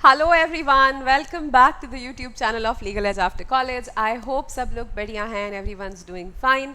Hello everyone, welcome back to the YouTube channel of legal edge after college. I hope सब लोग बढ़िया हैं and everyone's doing fine.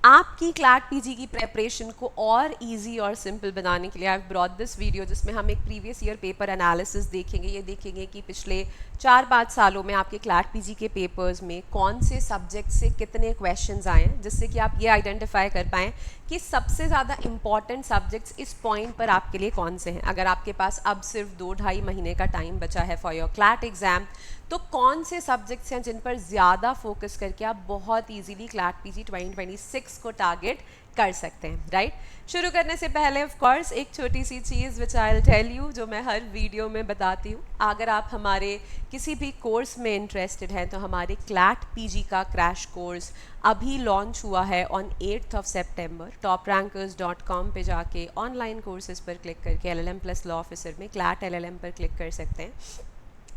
आपकी CLAT PG की preparation को और इजी और सिंपल बनाने के लिए आई ब्रॉट दिस वीडियो, जिसमें हम एक प्रीवियस ईयर पेपर एनालिसिस देखेंगे। ये देखेंगे कि पिछले 4-5 सालों में आपके क्लैट पीजी के पेपर्स में कौन से सब्जेक्ट से कितने क्वेश्चंस आए हैं, जिससे कि आप ये आइडेंटिफाई कर पाएँ कि सबसे ज़्यादा इंपॉर्टेंट सब्जेक्ट्स इस पॉइंट पर आपके लिए कौन से हैं। अगर आपके पास अब सिर्फ 2-2.5 महीने का टाइम बचा है फॉर योर क्लैट एग्जाम, तो कौन से सब्जेक्ट्स हैं जिन पर ज़्यादा फोकस करके आप बहुत इजीली क्लैट पीजी 2026 को टारगेट कर सकते हैं, राइट? शुरू करने से पहले ऑफ कोर्स एक छोटी सी चीज़ विच आई विल टेल यू, जो मैं हर वीडियो में बताती हूँ। अगर आप हमारे किसी भी कोर्स में इंटरेस्टेड हैं तो हमारे क्लैट पीजी का क्रैश कोर्स अभी लॉन्च हुआ है ऑन 8th सितंबर। toprankers.com पे जाके ऑनलाइन कोर्सेज पर क्लिक करके LLM प्लस लॉ ऑफिसर में क्लैट LLM पर क्लिक कर सकते हैं।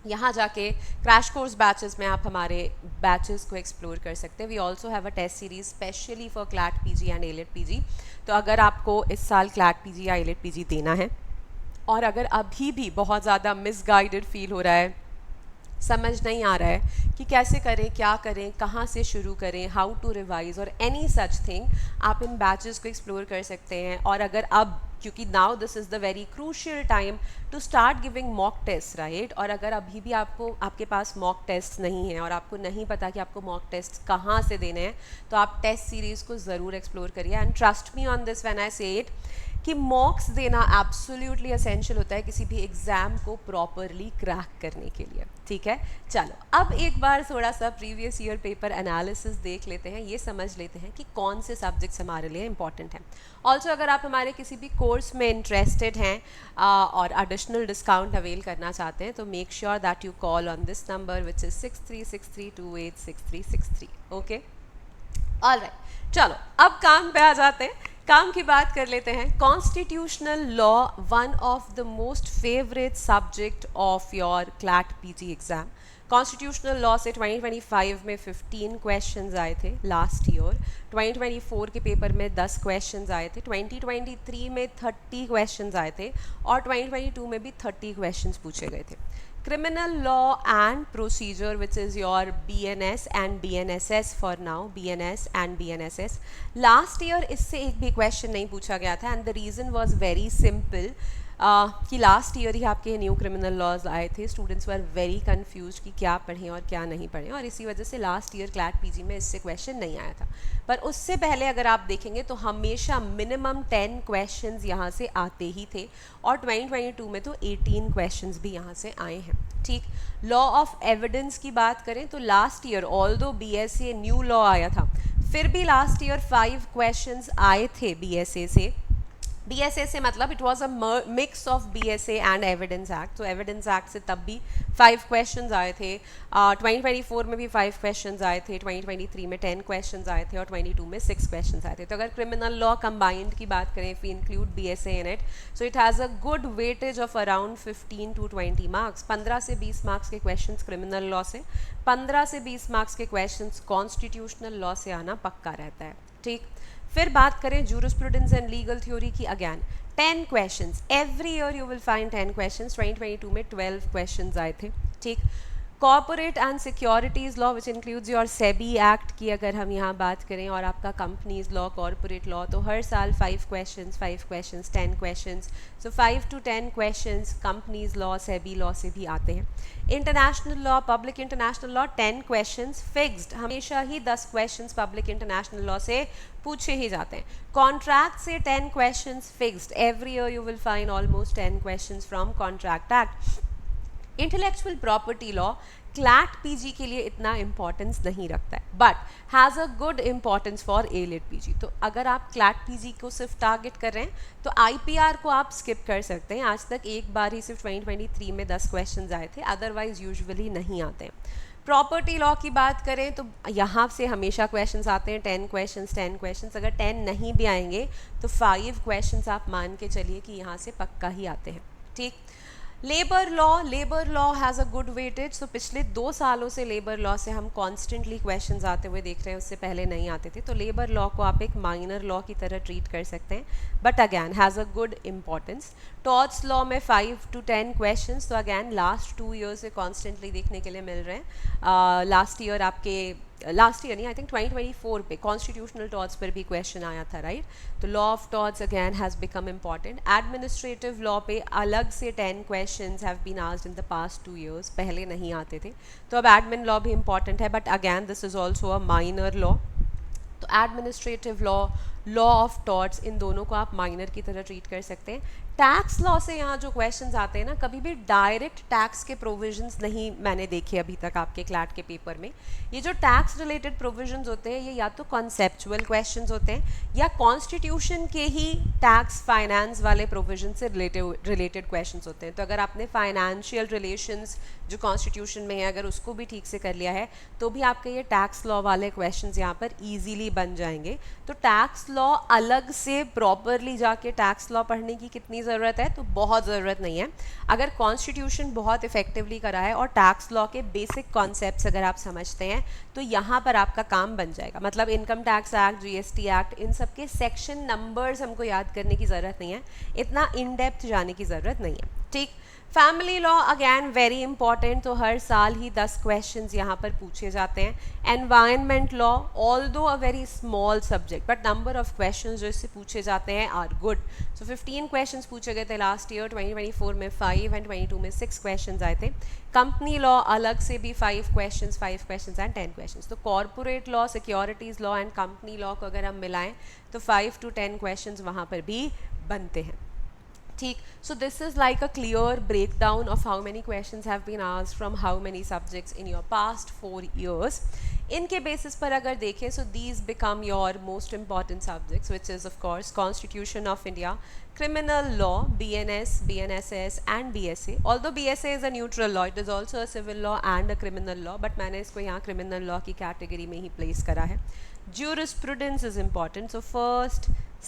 यहाँ जाके क्रैश कोर्स बैचेस में आप हमारे बैचेस को एक्सप्लोर कर सकते हैं। We also have a test series specially for CLAT PG and AILET PG. तो अगर आपको इस साल क्लैट पीजी या एलिट पीजी देना है और अगर अभी भी बहुत ज़्यादा मिसगाइडेड फील हो रहा है, समझ नहीं आ रहा है कि कैसे करें, क्या करें, कहाँ से शुरू करें, हाउ टू रिवाइज और एनी सच थिंग, आप इन बैचेस को एक्सप्लोर कर सकते हैं। और अगर अब, क्योंकि now this is the very crucial time to start giving mock test, right? और अगर अभी भी आपके पास मॉक टेस्ट नहीं है और आपको नहीं पता कि आपको मॉक टेस्ट कहाँ से देने हैं, तो आप टेस्ट सीरीज़ को ज़रूर एक्सप्लोर करिए। And trust me on this when I से इट कि मॉक्स देना एब्सोल्युटली एसेंशियल होता है किसी भी एग्ज़ाम को प्रॉपरली क्रैक करने के लिए, ठीक है? चलो अब एक बार थोड़ा सा प्रीवियस ईयर पेपर एनालिसिस देख लेते हैं, ये समझ लेते हैं कि कौन से सब्जेक्ट्स हमारे लिए इंपॉर्टेंट हैं। ऑल्सो अगर आप हमारे किसी भी कोर्स में इंटरेस्टेड हैं और एडिशनल डिस्काउंट अवेल करना चाहते हैं, तो make sure that you call on this number which is 6363286363। Okay, alright, चलो अब काम पे आ जाते हैं। काम की बात कर लेते हैं। Constitutional law, one of the most favourite subject of your CLAT PG exam. Constitutional law से 2025 में 15 क्वेश्चंस आए थे लास्ट ईयर। 2024 के पेपर में 10 क्वेश्चंस आए थे। 2023 में 30 क्वेश्चंस आए थे और 2022 में भी 30 क्वेश्चंस पूछे गए थे। Criminal law and procedure, which is your BNS and BNSS for now, BNS and BNSS. Last year इससे एक भी क्वेश्चन नहीं पूछा गया था and the reason was very simple कि लास्ट ईयर ही आपके न्यू क्रिमिनल लॉज आए थे। स्टूडेंट्स वर वेरी कंफ्यूज कि क्या पढ़ें और क्या नहीं पढ़ें, और इसी वजह से लास्ट ईयर क्लैट पीजी में इससे क्वेश्चन नहीं आया था। पर उससे पहले अगर आप देखेंगे तो हमेशा मिनिमम 10 क्वेश्चंस यहाँ से आते ही थे और 2022 में तो 18 क्वेश्चंस भी यहाँ से आए हैं, ठीक? लॉ ऑफ एविडेंस की बात करें तो last year although BSA new law आया था, फिर भी लास्ट ईयर 5 क्वेश्चंस आए थे BSA से। BSA से मतलब it was a mix of BSA and evidence act. तो एविडेंस एक्ट से तब भी 5 क्वेश्चंस आए थे। 2024 में भी 5 क्वेश्चंस आए थे, 2023 में 10 क्वेश्चंस आए थे और 22 में 6 क्वेश्चंस आए थे। तो अगर क्रिमिनल लॉ कंबाइंड की बात करें, if we include BSA in it, so it has a good weightage of around 15 to 20 marks. 15 से 20 मार्क्स के क्वेश्चंस क्रिमिनल लॉ से, 15 से 20 मार्क्स के क्वेश्चंस कॉन्स्टिट्यूशनल लॉ से आना पक्का रहता है, ठीक? फिर बात करें जूरिस्प्रूडेंस एंड लीगल थ्योरी की, again 10 questions every year you will find 10 questions. 2022 में 12 क्वेश्चंस आए थे, ठीक? Corporate and securities law which includes your SEBI act की अगर हम यहाँ बात करें, और आपका कंपनीज लॉ, कॉर्पोरेट लॉ, तो हर साल 5 questions 10 questions, so 5 to 10 questions companies law, SEBI law से भी आते हैं। International law, public international law, 10 questions fixed, हमेशा ही 10 क्वेश्चंस पब्लिक इंटरनेशनल लॉ से पूछे ही जाते हैं। कॉन्ट्रैक्ट से 10 questions fixed, every year you will find almost 10 questions from contract act. Intellectual property law CLAT PG के लिए इतना इंपॉर्टेंस नहीं रखता है, but has a good importance for elite PG. तो अगर आप क्लैट पीजी को सिर्फ टारगेट कर रहे हैं तो IPR को आप स्किप कर सकते हैं। आज तक एक बार ही सिर्फ 2023 में 10 क्वेश्चंस आए थे, अदरवाइज यूजुअली नहीं आते हैं। प्रॉपर्टी लॉ की बात करें तो यहाँ से हमेशा क्वेश्चंस आते हैं, 10 क्वेश्चंस। अगर 10 नहीं भी आएंगे तो 5 क्वेश्चंस आप मान के चलिए कि यहाँ से पक्का ही आते हैं, ठीक? Labour law has a good weightage. So पिछले 2 सालों से लेबर लॉ से हम कॉन्स्टेंटली क्वेश्चंस आते हुए देख रहे हैं, उससे पहले नहीं आते थे। तो लेबर लॉ को आप एक माइनर लॉ की तरह ट्रीट कर सकते हैं, but again has a good importance. Torts law में 5 to 10 क्वेश्चंस, तो अगैन लास्ट 2 ईयर से कॉन्स्टेंटली देखने के लिए मिल रहे हैं। लास्ट ईयर नहीं, आई थिंक 2024 पे कॉन्स्टिट्यूशनल टॉर्ट्स पर भी क्वेश्चन आया था, राइट। तो law of torts again has become important. Administrative law पे अलग से 10 questions have been asked in the past 2 years, पहले नहीं आते थे। तो अब एडमिन लॉ भी इम्पॉर्टेंट है, but again this is also a minor law. तो administrative law, law of torts, इन दोनों को आप माइनर की तरह ट्रीट कर सकते हैं। टैक्स लॉ से यहाँ जो क्वेश्चंस आते हैं ना, कभी भी डायरेक्ट टैक्स के प्रोविजंस नहीं मैंने देखे अभी तक आपके क्लैट के पेपर में। ये जो टैक्स रिलेटेड प्रोविजंस होते हैं, ये या तो कॉन्सेप्चुअल क्वेश्चंस होते हैं या कॉन्स्टिट्यूशन के ही टैक्स फाइनेंस वाले प्रोविजन से रिलेटेड क्वेश्चंस होते हैं। तो अगर आपने फाइनेंशियल रिलेशंस जो कॉन्स्टिट्यूशन में है, अगर उसको भी ठीक से कर लिया है, तो भी आपके ये टैक्स लॉ वाले क्वेश्चंस यहाँ पर ईजीली बन जाएंगे। तो टैक्स लॉ अलग से प्रॉपरली जाके टैक्स लॉ पढ़ने की कितनी ज़रूरत है, तो बहुत ज़रूरत नहीं है। अगर कॉन्स्टिट्यूशन बहुत इफेक्टिवली करा है और टैक्स लॉ के बेसिक कॉन्सेप्ट्स अगर आप समझते हैं, तो यहाँ पर आपका काम बन जाएगा। मतलब income tax act, GST act, इन सब के सेक्शन नंबर्स हमको याद करने की ज़रूरत नहीं है, इतना इन डेप्थ जाने की ज़रूरत नहीं है, ठीक। Family law again very important, तो हर साल ही 10 क्वेश्चंस यहाँ पर पूछे जाते हैं। Environment law, although a very small subject, but number of questions जो इससे पूछे जाते हैं आर गुड। सो 15 क्वेश्चंस पूछे गए थे लास्ट ईयर, 2024 में 5 एंड 22 में 6 क्वेश्चंस आए थे। कंपनी लॉ अलग से भी 5 क्वेश्चंस एंड 10 क्वेश्चंस। तो corporate law, securities law and company law को अगर हम मिलाएं तो 5 to 10 क्वेश्चंस वहाँ पर भी बनते हैं, ठीक। So this is like a clear breakdown of how many questions have been asked from how many subjects in your past 4 years। इनके बेसिस पर अगर देखें, so these become your most important subjects, which is of course constitution of India, criminal law, BNS, BNSS and BSA. Although BSA is a neutral law, it is also a civil law and a criminal law, but मैंने इसको यहाँ criminal law की category में ही place करा है। Jurisprudence is important, so first,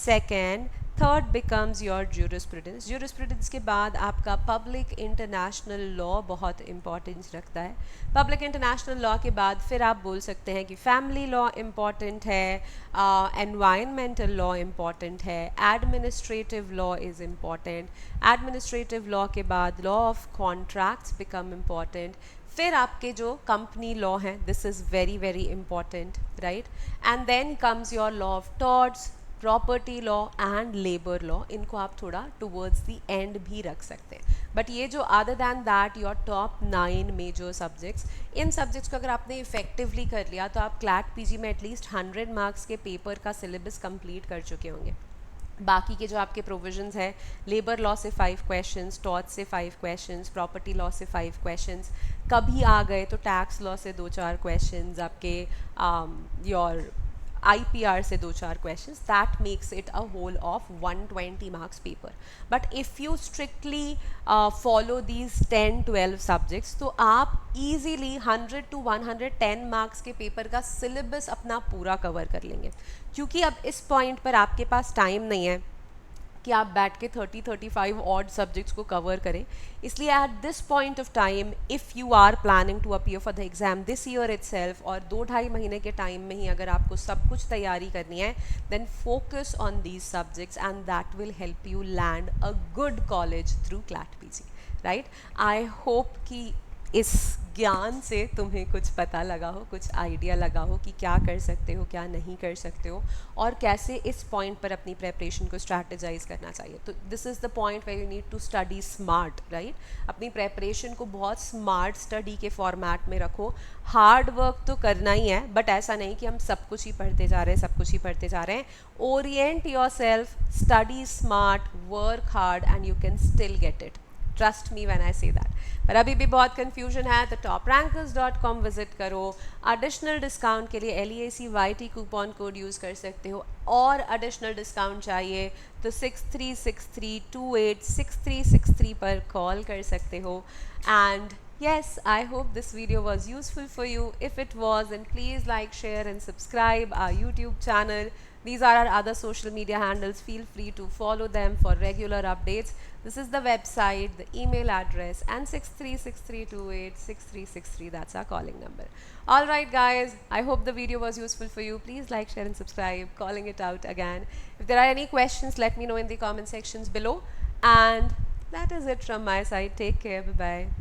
second, third becomes your jurisprudence। jurisprudence के बाद आपका public international law बहुत importance रखता है। public international law के बाद फिर आप बोल सकते हैं कि family law important है, environmental law important है, administrative law is important, administrative law के बाद law of contracts become important, फिर आपके जो कंपनी लॉ हैं, this is very very important, right. And then comes your law of torts, property law and labour law. इनको आप थोड़ा towards the end भी रख सकते हैं, बट ये जो other than that your top 9 major subjects, इन सब्जेक्ट्स को अगर आपने इफेक्टिवली कर लिया तो आप क्लैट पीजी में एटलीस्ट 100 मार्क्स के पेपर का सिलेबस कंप्लीट कर चुके होंगे। बाकी के जो आपके प्रोविजंस है, लेबर लॉ से 5 क्वेश्चंस, टॉर्च से 5 क्वेश्चंस, प्रॉपर्टी लॉ से 5 क्वेश्चंस, कभी आ गए तो टैक्स लॉ से 2-4 क्वेश्चंस, आपके योर IPR से 2-4 questions, that makes it a whole of 120 marks paper. But if you strictly follow these 10-12 subjects, तो आप इजीली 100 to 110 मार्क्स के पेपर का सिलेबस अपना पूरा कवर कर लेंगे। क्योंकि अब इस पॉइंट पर आपके पास टाइम नहीं है कि आप बैठ के 30-35 ऑड सब्जेक्ट्स को कवर करें, इसलिए at this point of time if you are planning to appear for the exam this year itself, और 2-2.5 महीने के टाइम में ही अगर आपको सब कुछ तैयारी करनी है, then focus on these subjects and that will help you land a good college through CLAT PG, right. I hope कि इस ज्ञान से तुम्हें कुछ पता लगा हो, कुछ आइडिया लगा हो कि क्या कर सकते हो, क्या नहीं कर सकते हो, और कैसे इस पॉइंट पर अपनी प्रेपरेशन को स्ट्रैटेजाइज करना चाहिए। तो this is the point where you need to study smart, right. अपनी प्रेपरेशन को बहुत स्मार्ट स्टडी के फॉर्मेट में रखो। हार्ड वर्क तो करना ही है, बट ऐसा नहीं कि हम सब कुछ ही पढ़ते जा रहे हैं, सब कुछ ही पढ़ते जा रहे हैं। Orient your self, study smart, work hard and you can still get it. Trust me when I say that. पर अभी भी बहुत कन्फ्यूजन है तो toprankers.com विजिट करो। एडिशनल डिस्काउंट के लिए LEACYT कूपन कोड यूज़ कर सकते हो, और एडिशनल डिस्काउंट चाहिए तो 6363286363 पर कॉल कर सकते हो। And Yes, I hope this video was useful for you. If it was, then please like, share and subscribe our YouTube channel. These are our other social media handles. Feel free to follow them for regular updates. This is the website, the email address, and 6363286363. That's our calling number. Alright guys, I hope the video was useful for you. Please like, share and subscribe. Calling it out again. If there are any questions, let me know in the comment sections below. And that is it from my side. Take care. Bye-bye.